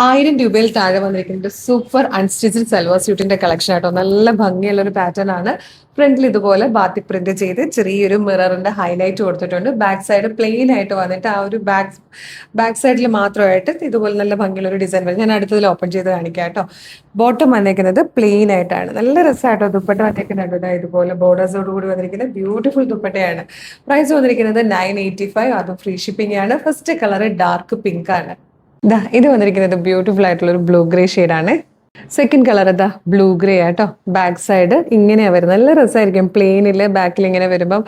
₹1000 താഴെ വന്നിരിക്കുന്നത് super unstitched salwar സ്യൂട്ടിന്റെ collection ആട്ടോ. നല്ല ഭംഗിയുള്ള ഒരു പാറ്റേൺ ആണ്. ഫ്രണ്ടിൽ ഇതുപോലെ ബാത്തിക് പ്രിന്റ് ചെയ്ത് ചെറിയൊരു മിററിന്റെ ഹൈലൈറ്റ് കൊടുത്തിട്ടുണ്ട്. ബാക്ക് സൈഡ് പ്ലെയിൻ ആയിട്ട് വന്നിട്ട് ആ ഒരു ബാക്ക് സൈഡിൽ മാത്രമായിട്ട് ഇതുപോലെ നല്ല ഭംഗിയുള്ള ഒരു ഡിസൈൻ വരും. ഞാൻ അടുത്തതിൽ ഓപ്പൺ ചെയ്ത് കാണിക്കാം കേട്ടോ. ബോട്ടം വന്നിരിക്കുന്നത് പ്ലെയിൻ ആയിട്ടാണ്. നല്ല രസമായിട്ടോ. ദുപ്പട്ട വന്നിരിക്കുന്നുണ്ട് ഇതുപോലെ ബോർഡേഴ്സോട് കൂടി വന്നിരിക്കുന്ന ബ്യൂട്ടിഫുൾ ദുപ്പട്ടയാണ്. പ്രൈസ് വന്നിരിക്കുന്നത് 985, അതും ഫ്രീ ഷിപ്പിംഗ് ആണ്. ഫസ്റ്റ് കളർ ഡാർക്ക് പിങ്ക് ആണ്. ഇത് വന്നിരിക്കുന്നത് ബ്യൂട്ടിഫുൾ ആയിട്ടുള്ള ഒരു ബ്ലൂ ഗ്രേ ഷെയ്ഡാണ്. സെക്കൻഡ് കളർ ബ്ലൂ ഗ്രേ ആട്ടോ. ബാക്ക് സൈഡ് ഇങ്ങനെയാ വരുന്നത്. നല്ല രസമായിരിക്കും പ്ലെയിനിൽ ബാക്കിൽ ഇങ്ങനെ വരുമ്പം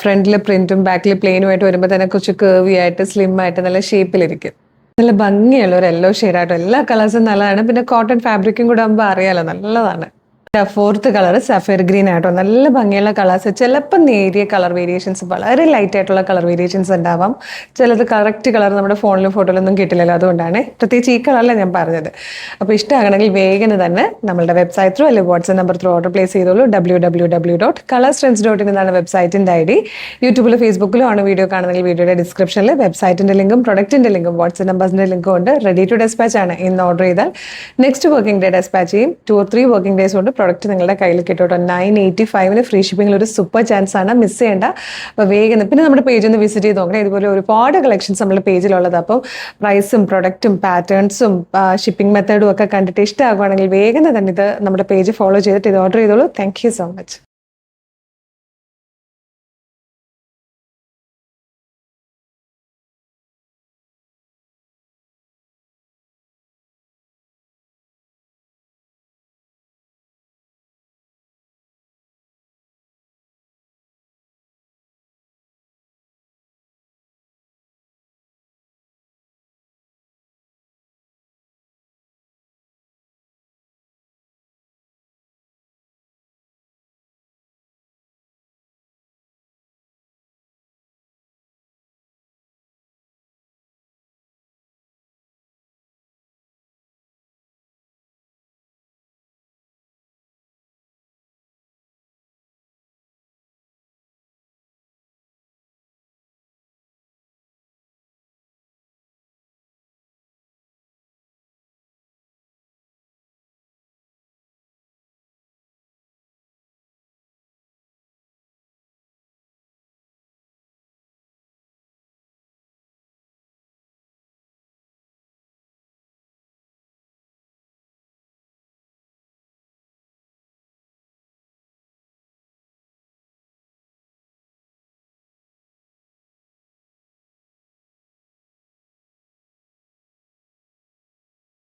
ഫ്രണ്ടിൽ പ്രിന്റും ബാക്കിൽ പ്ലെയിനുമായിട്ട് വരുമ്പോൾ തന്നെ കുറച്ച് കേർവി ആയിട്ട് സ്ലിം ആയിട്ട് നല്ല ഷേപ്പിലിരിക്കും. നല്ല ഭംഗിയുള്ള ഒരു യെല്ലോ ഷെയ്ഡാട്ടോ. എല്ലാ കളേഴ്സും നല്ലതാണ്. പിന്നെ കോട്ടൺ ഫാബ്രിക്കും കൂടെ ആകുമ്പോൾ അറിയാലോ, നല്ലതാണ്. ഫോർത്ത് കളർ സഫയർ ഗ്രീൻ ആട്ടോ. നല്ല ഭംഗിയുള്ള കളേഴ്സ്. ചിലപ്പോൾ നേരിയ കളർ വേരിയേഷൻസ്, വളരെ ലൈറ്റ് ആയിട്ടുള്ള കളർ വേരിയേഷൻസ് ഉണ്ടാവാം. ചിലത് കറക്റ്റ് കളർ നമ്മുടെ ഫോണിലും ഫോട്ടോയിലൊന്നും കിട്ടില്ലല്ലോ, അതുകൊണ്ടാണ് പ്രത്യേകിച്ച് ഈ കളറല്ല ഞാൻ പറഞ്ഞത്. അപ്പോൾ ഇഷ്ടമാകണമെങ്കിൽ വേഗം തന്നെ നമ്മളുടെ വെബ്സൈറ്റ് ത്രൂ അല്ലെങ്കിൽ WhatsApp number through order place ചെയ്തോളൂ. www.colorstrends.in എന്നാണ് വെബ്സൈറ്റിൻ്റെ ID. യൂട്യൂബിലും ഫേസ്ബുക്കിലും ആണ് വീഡിയോ കാണുന്നെങ്കിൽ വീഡിയോയുടെ ഡിസ്ക്രിപ്ഷനിൽ വെബ്സൈറ്റിൻ്റെ ലിങ്കും പ്രൊഡക്റ്റിൻ്റെ ലിങ്കും വാട്സ്ആപ്പ് നമ്പേഴ്സിൻ്റെ ലിങ്കും ഉണ്ട്. റെഡി ടു ഡെസ്പാച്ച് ആണ്. ഇന്ന് ഓർഡർ ചെയ്താൽ നെക്സ്റ്റ് വർക്കിംഗ് ഡേ ഡെസ്പാച്ച് ചെയ്യും. 2 or 3 വർക്കിംഗ് ഡേയ്സ് കൊണ്ട് പ്രൊഡക്റ്റ് നിങ്ങളുടെ കയ്യിൽ കിട്ടും. 985 ഫ്രീ ഷിപ്പിംഗിൽ ഒരു സൂപ്പർ ചാൻസ് ആണ്, മിസ് ചെയ്യേണ്ട. അപ്പോൾ വേഗം പിന്നെ നമ്മുടെ പേജ് ഒന്ന് വിസിറ്റ് ചെയ്ത് നോക്കണം. ഇതുപോലെ ഒരുപാട് കളക്ഷൻസ് നമ്മുടെ പേജിലുള്ളത്. അപ്പം പ്രൈസും പ്രൊഡക്റ്റും പാറ്റേൺസും ഷിപ്പിംഗ് മെത്തേഡും ഒക്കെ കണ്ടിട്ട് ഇഷ്ടമാകുവാണെങ്കിൽ വേഗം തന്നെ ഇത് നമ്മുടെ പേജ് ഫോളോ ചെയ്തിട്ട് ഇത് ഓർഡർ ചെയ്തോളൂ. Thank you so much.